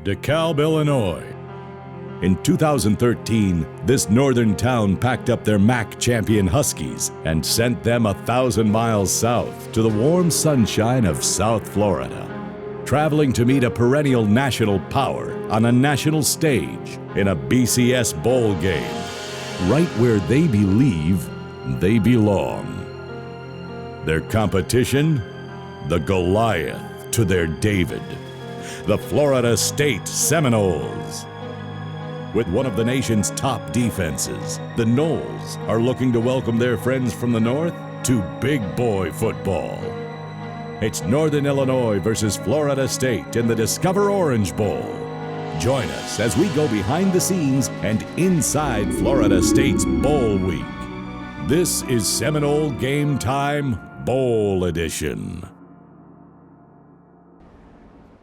DeKalb, Illinois. In 2013, this northern town packed up their MAC champion Huskies and sent them 1,000 miles south to the warm sunshine of South Florida, traveling to meet a perennial national power on a national stage in a BCS bowl game, right where they believe they belong. Their competition? The Goliath to their David, the Florida State Seminoles. With one of the nation's top defenses, the Noles are looking to welcome their friends from the north to big boy football. It's Northern Illinois versus Florida State in the Discover Orange Bowl. Join us as we go behind the scenes and inside Florida State's Bowl Week. This is Seminole Gametime Bowl Edition.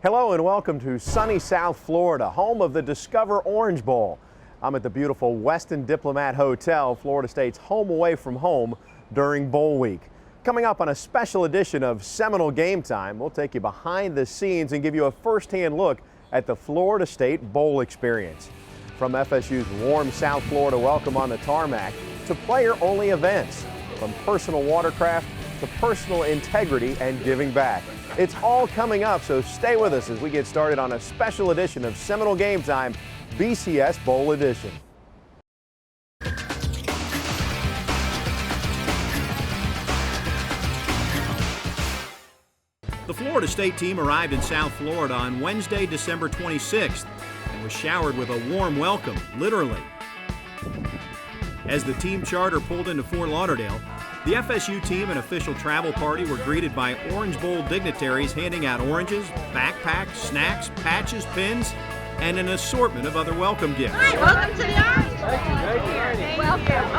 Hello and welcome to sunny South Florida, home of the Discover Orange Bowl. I'm at the beautiful Westin Diplomat Hotel, Florida State's home away from home during Bowl Week. Coming up on a special edition of Seminole Gametime, we'll take you behind the scenes and give you a first-hand look at the Florida State Bowl experience. From FSU's warm South Florida welcome on the tarmac to player-only events, from personal watercraft to personal integrity and giving back. It's all coming up, so stay with us as we get started on a special edition of Seminole Gametime BCS Bowl Edition. The Florida State team arrived in South Florida on Wednesday, December 26th, and was showered with a warm welcome, literally. As the team charter pulled into Fort Lauderdale, the FSU team and official travel party were greeted by Orange Bowl dignitaries handing out oranges, backpacks, snacks, patches, pins, and an assortment of other welcome gifts. Hi, welcome to the Orange Bowl. Thank you. Welcome.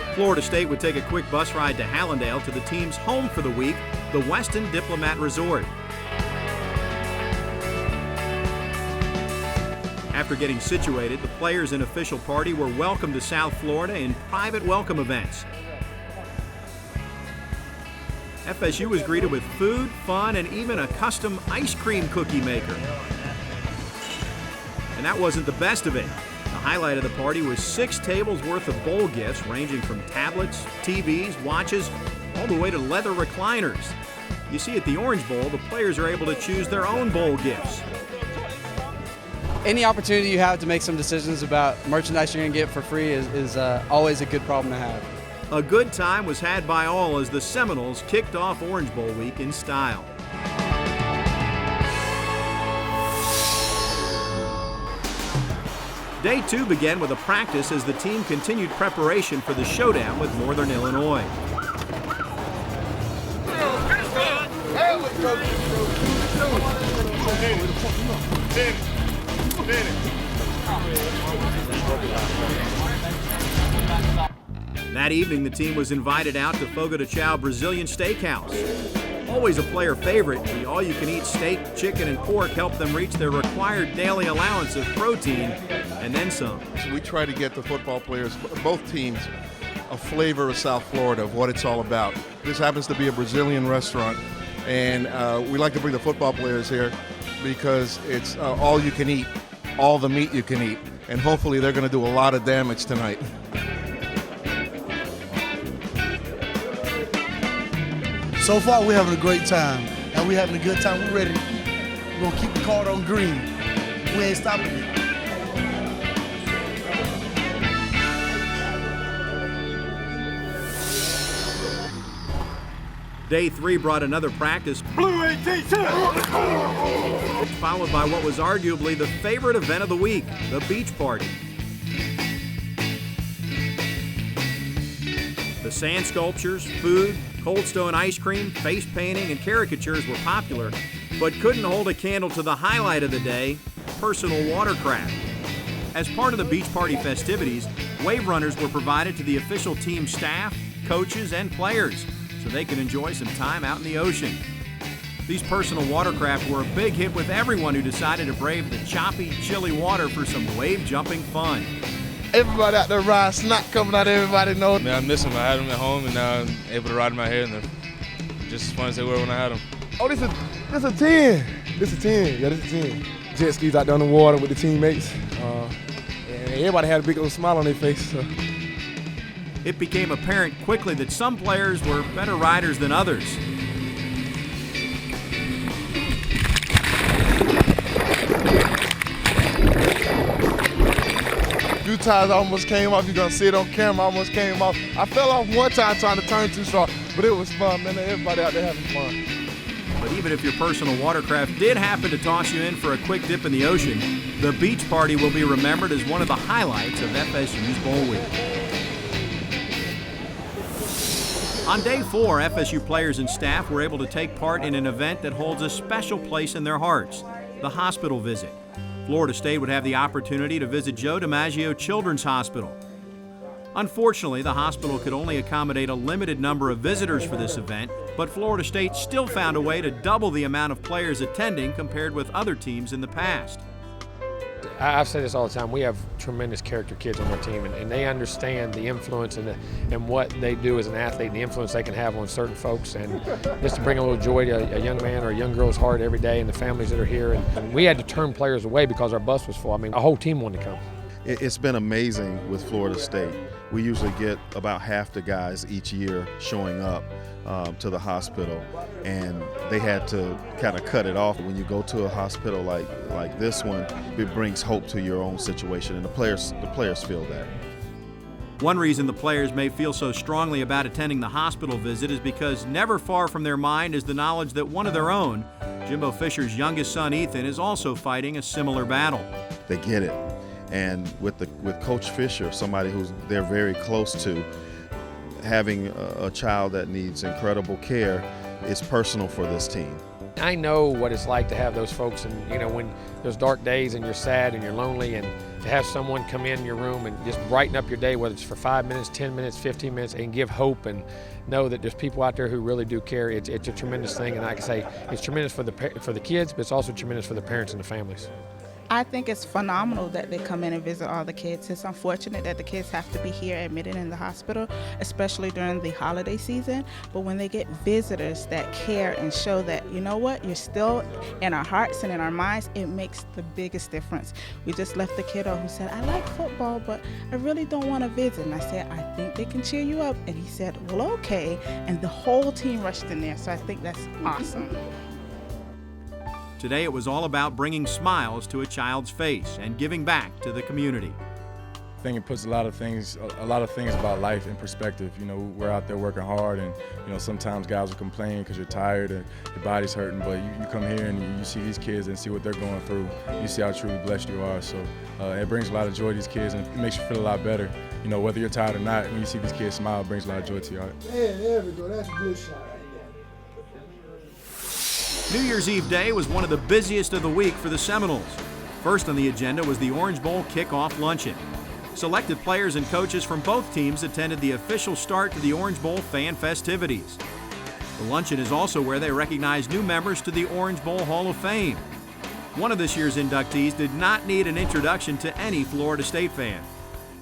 Oh, Florida State would take a quick bus ride to Hallandale to the team's home for the week, the Westin Diplomat Resort. After getting situated, the players and official party were welcomed to South Florida in private welcome events. FSU was greeted with food, fun, and even a custom ice cream cookie maker. And that wasn't the best of it. The highlight of the party was 6 tables worth of bowl gifts ranging from tablets, TVs, watches, all the way to leather recliners. You see, at the Orange Bowl, the players are able to choose their own bowl gifts. Any opportunity you have to make some decisions about merchandise you're going to get for free is always a good problem to have. A good time was had by all as the Seminoles kicked off Orange Bowl week in style. Day 2 began with a practice as the team continued preparation for the showdown with Northern Illinois. That evening, the team was invited out to Fogo de Chao Brazilian Steakhouse. Always a player favorite, the all-you-can-eat steak, chicken, and pork helped them reach their required daily allowance of protein and then some. So we try to get the football players, both teams, a flavor of South Florida, of what it's all about. This happens to be a Brazilian restaurant, and we like to bring the football players here because it's all you can eat, all the meat you can eat, and hopefully they're going to do a lot of damage tonight. So far, we're having a great time, and we're having a good time. We're ready. We're going to keep the card on green. We ain't stopping it. Day 3 brought another practice, Blue 18, followed by what was arguably the favorite event of the week, the beach party. The sand sculptures, food, Cold Stone ice cream, face painting, and caricatures were popular, but couldn't hold a candle to the highlight of the day, personal watercraft. As part of the beach party festivities, wave runners were provided to the official team staff, coaches, and players, so they could enjoy some time out in the ocean. These personal watercraft were a big hit with everyone who decided to brave the choppy, chilly water for some wave-jumping fun. Everybody out there riding, snot coming out, everybody knows. Man, I miss them. I had them at home, and now I'm able to ride in my hair, and they're just as fun as they were when I had them. Oh, this is a 10. This is a 10. Yeah, this is a 10. Jet skis out there on the water with the teammates. And everybody had a big old smile on their face. So. It became apparent quickly that some players were better riders than others. A few times I almost came off. You're going to see it on camera. I almost came off. I fell off one time trying to turn too short, but it was fun, man. Everybody out there having fun. But even if your personal watercraft did happen to toss you in for a quick dip in the ocean, the beach party will be remembered as one of the highlights of FSU's Bowl Week. On day 4, FSU players and staff were able to take part in an event that holds a special place in their hearts, the hospital visit. Florida State would have the opportunity to visit Joe DiMaggio Children's Hospital. Unfortunately, the hospital could only accommodate a limited number of visitors for this event, but Florida State still found a way to double the amount of players attending compared with other teams in the past. I've said this all the time. We have tremendous character kids on our team, and they understand the influence and what they do as an athlete and the influence they can have on certain folks. And just to bring a little joy to a young man or a young girl's heart every day and the families that are here. And we had to turn players away because our bus was full. I mean, a whole team wanted to come. It's been amazing with Florida State. We usually get about half the guys each year showing up to the hospital, and they had to kind of cut it off. When you go to a hospital like this one, it brings hope to your own situation, and the players feel that. One reason the players may feel so strongly about attending the hospital visit is because never far from their mind is the knowledge that one of their own, Jimbo Fisher's youngest son Ethan, is also fighting a similar battle. They get it. And with Coach Fisher, somebody who's they're very close to, having a child that needs incredible care is personal for this team. I know what it's like to have those folks, and you know, when there's dark days and you're sad and you're lonely, and to have someone come in your room and just brighten up your day, whether it's for 5 minutes, 10 minutes, 15 minutes, and give hope and know that there's people out there who really do care. It's a tremendous thing, and like I say, it's tremendous for the kids, but it's also tremendous for the parents and the families. I think it's phenomenal that they come in and visit all the kids. It's unfortunate that the kids have to be here admitted in the hospital, especially during the holiday season. But when they get visitors that care and show that, you know what, you're still in our hearts and in our minds, it makes the biggest difference. We just left the kiddo who said, I like football, but I really don't want to visit. And I said, I think they can cheer you up. And he said, well, okay. And the whole team rushed in there. So I think that's awesome. Today it was all about bringing smiles to a child's face and giving back to the community. I think it puts a lot of things about life in perspective. You know, we're out there working hard, and you know, sometimes guys will complain because you're tired and your body's hurting, but you come here and you see these kids and see what they're going through. You see how truly blessed you are. So it brings a lot of joy to these kids, and it makes you feel a lot better. You know, whether you're tired or not, when you see these kids smile, it brings a lot of joy to your heart. Yeah, there we go. That's a good shot. New Year's Eve day was one of the busiest of the week for the Seminoles. First on the agenda was the Orange Bowl Kickoff Luncheon. Selected players and coaches from both teams attended the official start to the Orange Bowl fan festivities. The luncheon is also where they recognize new members to the Orange Bowl Hall of Fame. One of this year's inductees did not need an introduction to any Florida State fan.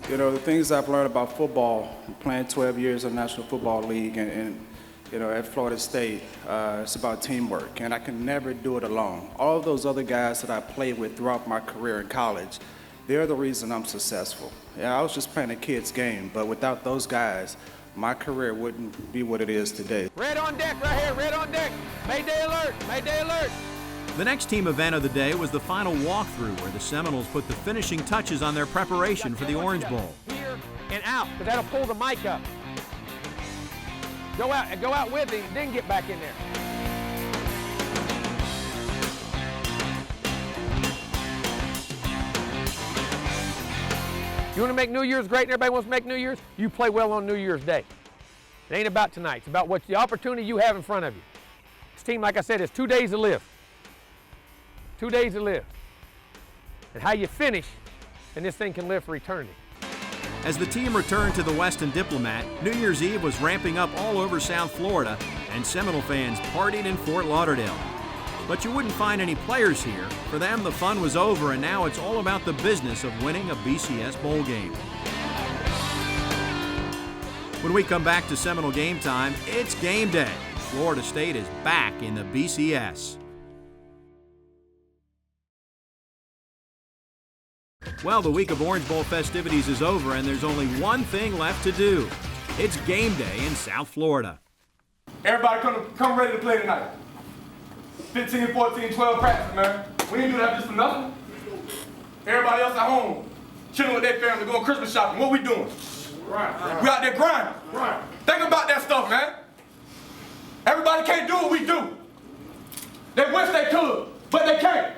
You know, the things I've learned about football, playing 12 years in the National Football League and you know, at Florida State, it's about teamwork, and I can never do it alone. All of those other guys that I played with throughout my career in college, they're the reason I'm successful. Yeah, I was just playing a kid's game, but without those guys, my career wouldn't be what it is today. Red on deck right here, red on deck. Mayday alert, mayday alert. The next team event of the day was the final walkthrough, where the Seminoles put the finishing touches on their preparation for the Orange Bowl. Here and out, because that'll pull the mic up. Go out with him, then get back in there. You want to make New Year's great and everybody wants to make New Year's? You play well on New Year's Day. It ain't about tonight. It's about what the opportunity you have in front of you. This team, like I said, has 2 days to live. 2 days to live. And how you finish, and this thing can live for eternity. As the team returned to the Westin Diplomat, New Year's Eve was ramping up all over South Florida, and Seminole fans partied in Fort Lauderdale. But you wouldn't find any players here. For them, the fun was over, and now it's all about the business of winning a BCS bowl game. When we come back to Seminole Gametime, it's game day. Florida State is back in the BCS. Well, the week of Orange Bowl festivities is over, and there's only one thing left to do. It's game day in South Florida. Everybody come ready to play tonight. 15, 14, 12 practice, man. We ain't do that just for nothing. Everybody else at home, chilling with their family, going Christmas shopping. What we doing? Right. We out there grinding. Right. Think about that stuff, man. Everybody can't do what we do. They wish they could, but they can't.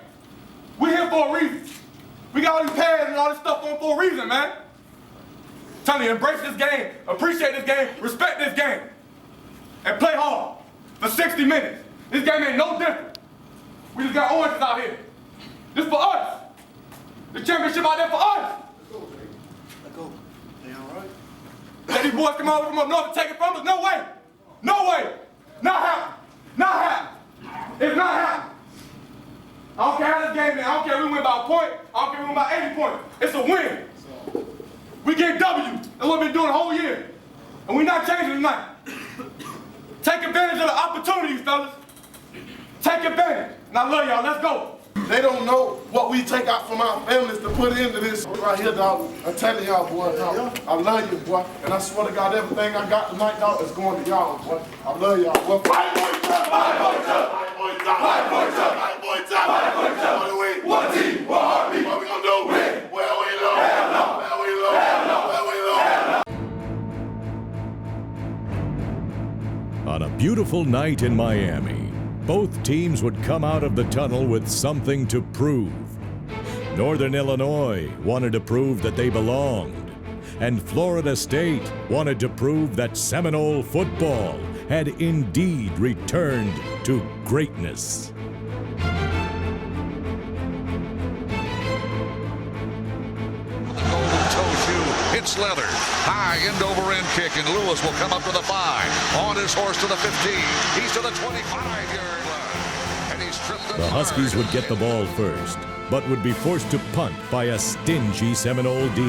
We're here for a reason. We got all these pads and all this stuff on for a reason, man. Tell you, embrace this game, appreciate this game, respect this game, and play hard for 60 minutes. This game ain't no different. We just got oranges out here. This for us. The championship out there for us. Let's go. They all right? Let these boys come over from up north and take it from us? No way. No way. Not happening. Not happening. It's not happening. I don't care how this game is. I don't care if we win by a point. I don't care if we win by 80 points. It's a win. We get W. That's what we've been doing the whole year. And we're not changing tonight. Take advantage of the opportunities, fellas. Take advantage. And I love y'all. Let's go. They don't know what we take out from our families to put into this right here, dog. I'm telling y'all, boy, dog, I love you, boy. And I swear to God, everything I got tonight, dog, is going to y'all, boy. I love y'all, boy. Fight for each other! Fight for each other! Fight for each other! Fight for each other! Fight for each other! Fight for each other! What do we? One team, one heartbeat. What we gonna do? Win! Where we lose? Hell no! Where we lose? Hell no! Where we lose? Hell no! On a beautiful night in Miami, both teams would come out of the tunnel with something to prove. Northern Illinois wanted to prove that they belonged, and Florida State wanted to prove that Seminole football had indeed returned to greatness. It's leather. High end-over-end kick, and Lewis will come up to the 5. On his horse to the 15. He's to the 25-yard line. And he's tripped The Huskies would get the ball first, but would be forced to punt by a stingy Seminole D.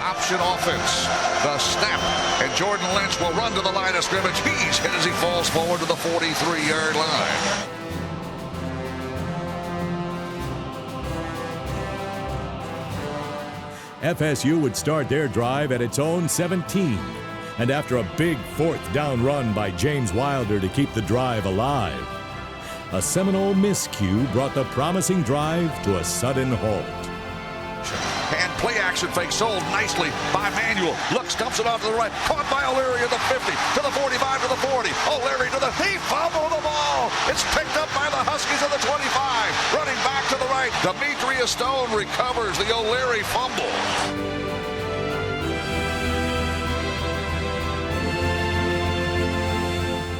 Option offense. The snap. And Jordan Lynch will run to the line of scrimmage. He's hit as he falls forward to the 43-yard line. FSU would start their drive at its own 17, and after a big fourth down run by James Wilder to keep the drive alive, a Seminole miscue brought the promising drive to a sudden halt. And play action fake sold nicely by Manuel. Looks, dumps it off to the right. Caught by O'Leary at the 50, to the 45, to the 40. O'Leary to the, he fumbled the ball. It's picked up by the Huskies at the 25. Running back to the right. Demetrius Stone recovers the O'Leary fumble.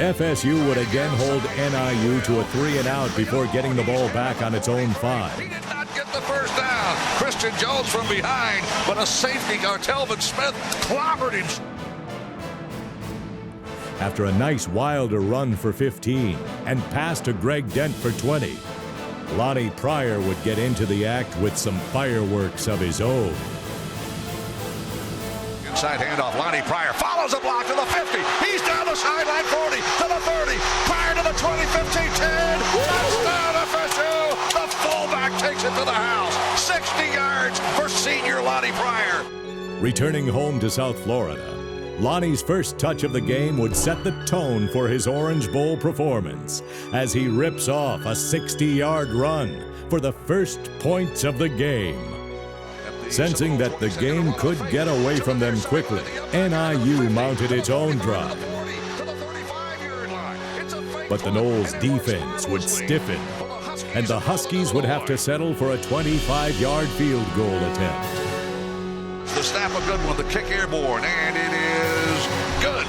FSU would again hold NIU to a 3-and-out before getting the ball back on its own 5. He did not get the first down. Christian Jones from behind, but a safety, Telvin Smith, clobbered him. After a nice Wilder run for 15 and pass to Greg Dent for 20, Lonnie Pryor would get into the act with some fireworks of his own. Inside handoff, Lonnie Pryor follows a block to the 50. He's down the sideline, 40 to the 30. Pryor to the 20, 15, 10. Touchdown FSU. The fullback takes it to the house. 60 yards for senior Lonnie Pryor. Returning home to South Florida, Lonnie's first touch of the game would set the tone for his Orange Bowl performance as he rips off a 60-yard run for the first points of the game. Sensing that the game could get away from them quickly, NIU mounted its own drive. But the Noles' defense would stiffen, and the Huskies would have to settle for a 25-yard field goal attempt. The snap a good one, the kick airborne, and it is good.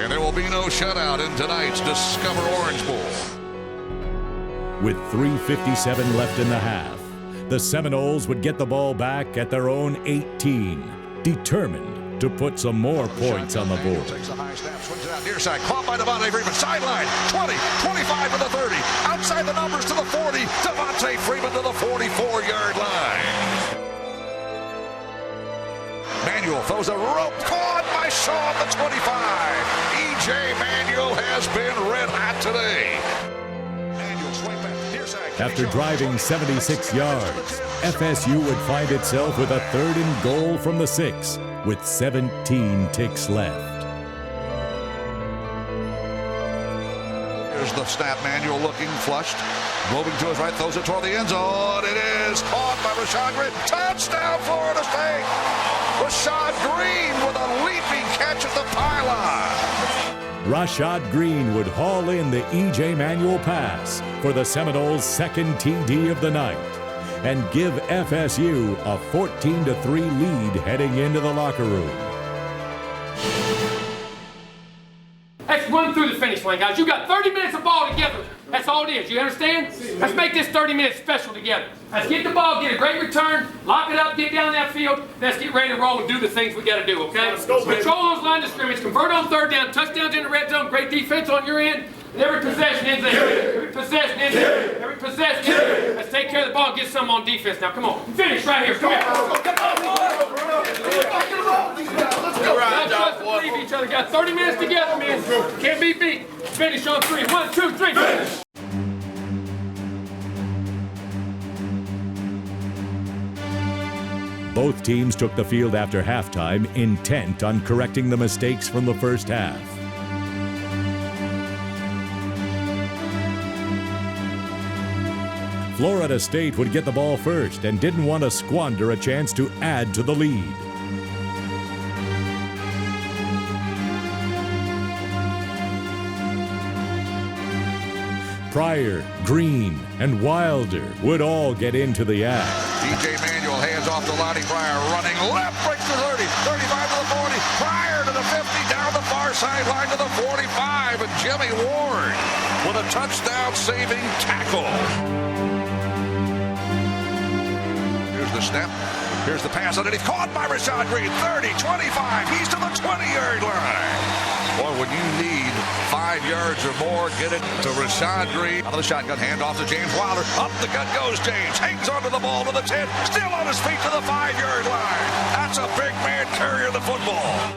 And there will be no shutout in tonight's Discover Orange Bowl. With 3:57 left in the half, the Seminoles would get the ball back at their own 18, determined to put some more points on the board. Takes a high snap, swings it out near side, caught by Devontae Freeman, sideline, 20, 25 to the 30, outside the numbers to the 40, Devontae Freeman to the 44-yard line. Manuel throws a rope, caught by Shaw at the 25. E.J. Manuel has been red hot today. Manuel swing back, near side, After driving 76 yards, FSU would find itself with a 3rd and goal from the 6 with 17 ticks left. Here's the snap. Manuel looking, flushed, moving to his right, throws it toward the end zone. It is caught by Rashad Green. Touchdown, Florida State! Rashad Green with a leaping catch at the pylon. Rashad Green would haul in the E.J. Manuel pass for the Seminoles' 2nd TD of the night and give FSU a 14-3 lead heading into the locker room. Let's run through the finish line, guys. You got 30 minutes of ball together. That's all it is. You understand? Let's make this 30 minutes special together. Let's get the ball, get a great return, lock it up, get down that field. Let's get ready to roll and do the things we got to do, okay? Let's go, control those lines of scrimmage, convert on 3rd down, touchdowns in the red zone, great defense on your end. And every possession ends there. Every possession ends there. Every possession ends there. Let's take care of the ball and get some on defense. Now, come on. Finish right here. Come on. Let's just believe each other. Got 30 minutes together, man. Can't be beat. Finish on 3. 1, 2, 3. Finish. Both teams took the field after halftime, intent on correcting the mistakes from the first half. Florida State would get the ball first and didn't want to squander a chance to add to the lead. Pryor, Green, and Wilder would all get into the act. E.J. Manuel hands off to Lonnie Pryor, running left, breaks the 30, 35 to the 40, Pryor to the 50, down the far sideline to the 45, and Jimmy Ward with a touchdown-saving tackle. Here's the snap. Here's the pass underneath, caught by Rashad Green, 30, 25, he's to the 20-yard line. Boy, when you need 5 yards or more, get it to Rashad Green. Out of the shotgun, hand off to James Wilder. Up the gut goes James. Hangs onto the ball to the 10. Still on his feet to the 5-yard line. That's a big man carrying the football.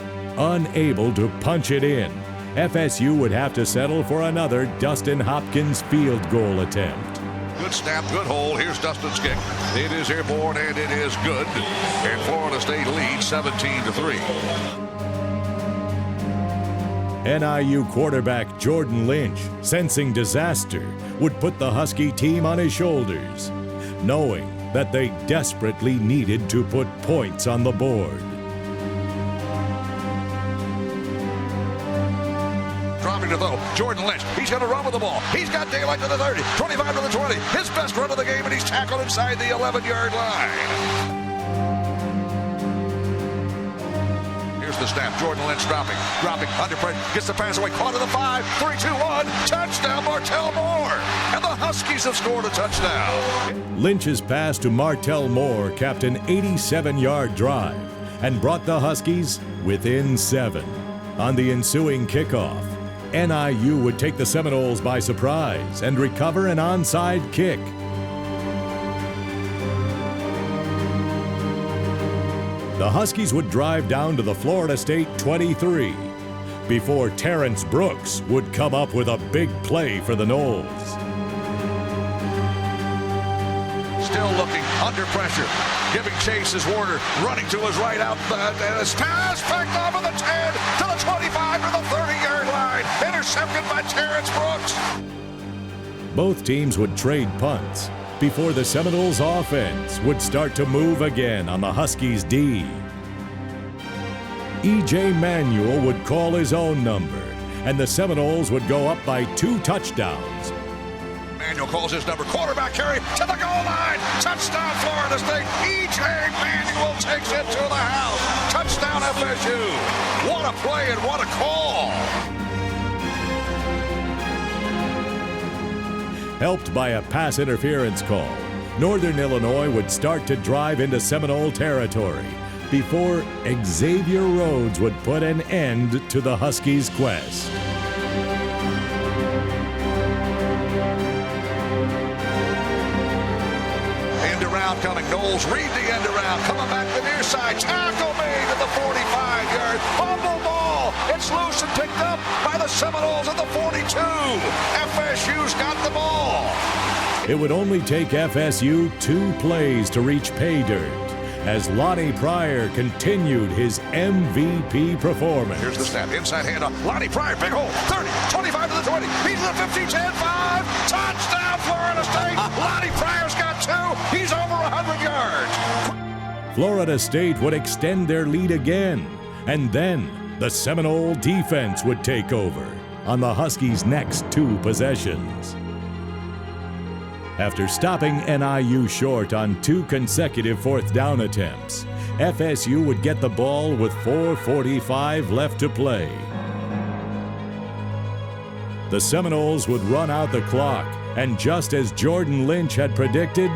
Unable to punch it in, FSU would have to settle for another Dustin Hopkins field goal attempt. Good snap, good hold. Here's Dustin's kick. It is airborne and it is good. And Florida State leads 17-3. NIU quarterback Jordan Lynch, sensing disaster, would put the Husky team on his shoulders, knowing that they desperately needed to put points on the board. Dropping to throw, Jordan Lynch. He's going to run with the ball. He's got daylight to the 30, 25 to the 20. His best run of the game, and he's tackled inside the 11-yard line. The snap, Jordan Lynch dropping, under pressure, gets the pass away, caught in the 5, 3, 2, 1, touchdown, Martell Moore, and the Huskies have scored a touchdown. Lynch's pass to Martell Moore capped an 87-yard drive and brought the Huskies within 7. On the ensuing kickoff, NIU would take the Seminoles by surprise and recover an onside kick. The Huskies would drive down to the Florida State 23 before Terrence Brooks would come up with a big play for the Noles. Still looking, under pressure, giving chase as Warner running to his right out, and his pass picked off of the 10 to the 25 to the 30-yard line, intercepted by Terrence Brooks. Both teams would trade punts before the Seminoles offense would start to move again on the Huskies' D. E.J. Manuel would call his own number, and the Seminoles would go up by 2 touchdowns. Manuel calls his number, quarterback carry to the goal line, touchdown Florida State. E.J. Manuel takes it to the house, touchdown FSU. What a play and what a call. Helped by a pass interference call, Northern Illinois would start to drive into Seminole territory before Xavier Rhodes would put an end to the Huskies' quest. End around coming, Knowles read the end around, coming back to the near side, tackle made at the 45-yard, fumble ball, it's loose and picked up by the Seminoles at the 42. FSU's got the ball. It would only take FSU 2 plays to reach pay dirt as Lonnie Pryor continued his MVP performance. Here's the snap, inside hand on Lonnie Pryor, big hole, 30, 25 to the 20, he's to the 15, 10, 5, touchdown Florida State. Lonnie Pryor's got 2, he's over 100 yards. Florida State would extend their lead again, and then the Seminole defense would take over on the Huskies' next 2 possessions. After stopping NIU short on 2 consecutive 4th down attempts, FSU would get the ball with 4:45 left to play. The Seminoles would run out the clock, and just as Jordan Lynch had predicted,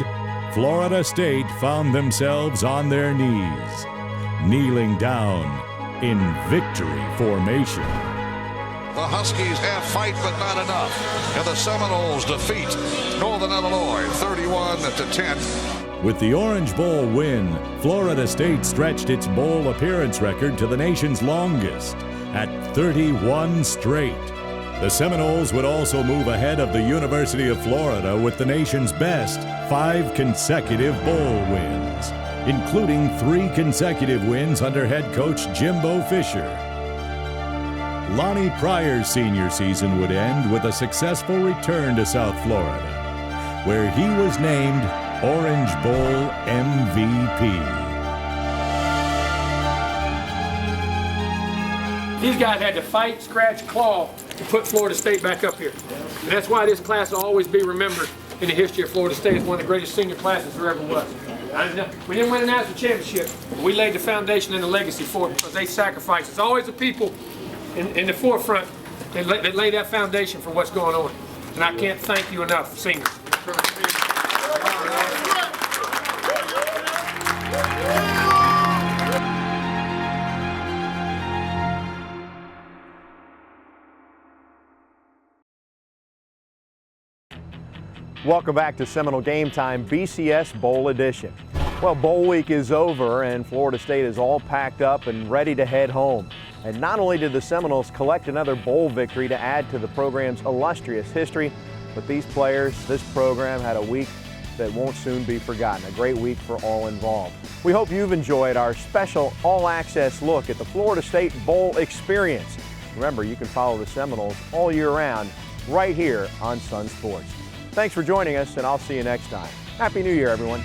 Florida State found themselves on their knees, kneeling down in victory formation. The Huskies have fight, but not enough. And the Seminoles defeat Northern Illinois 31-10. With the Orange Bowl win, Florida State stretched its bowl appearance record to the nation's longest at 31 straight. The Seminoles would also move ahead of the University of Florida with the nation's best 5 consecutive bowl wins, including 3 consecutive wins under head coach Jimbo Fisher. Lonnie Pryor's senior season would end with a successful return to South Florida, where he was named Orange Bowl MVP. These guys had to fight, scratch, claw to put Florida State back up here. And that's why this class will always be remembered in the history of Florida State as one of the greatest senior classes there ever was. We didn't win a national championship, but we laid the foundation and the legacy for it because they sacrificed. It's always the people in the forefront that lay that foundation for what's going on. And I can't thank you enough, seniors. Welcome back to Seminole Gametime BCS Bowl Edition. Well, Bowl Week is over and Florida State is all packed up and ready to head home. And not only did the Seminoles collect another bowl victory to add to the program's illustrious history, but these players, this program had a week that won't soon be forgotten. A great week for all involved. We hope you've enjoyed our special all-access look at the Florida State Bowl experience. Remember, you can follow the Seminoles all year round right here on Sun Sports. Thanks for joining us, and I'll see you next time. Happy New Year, everyone.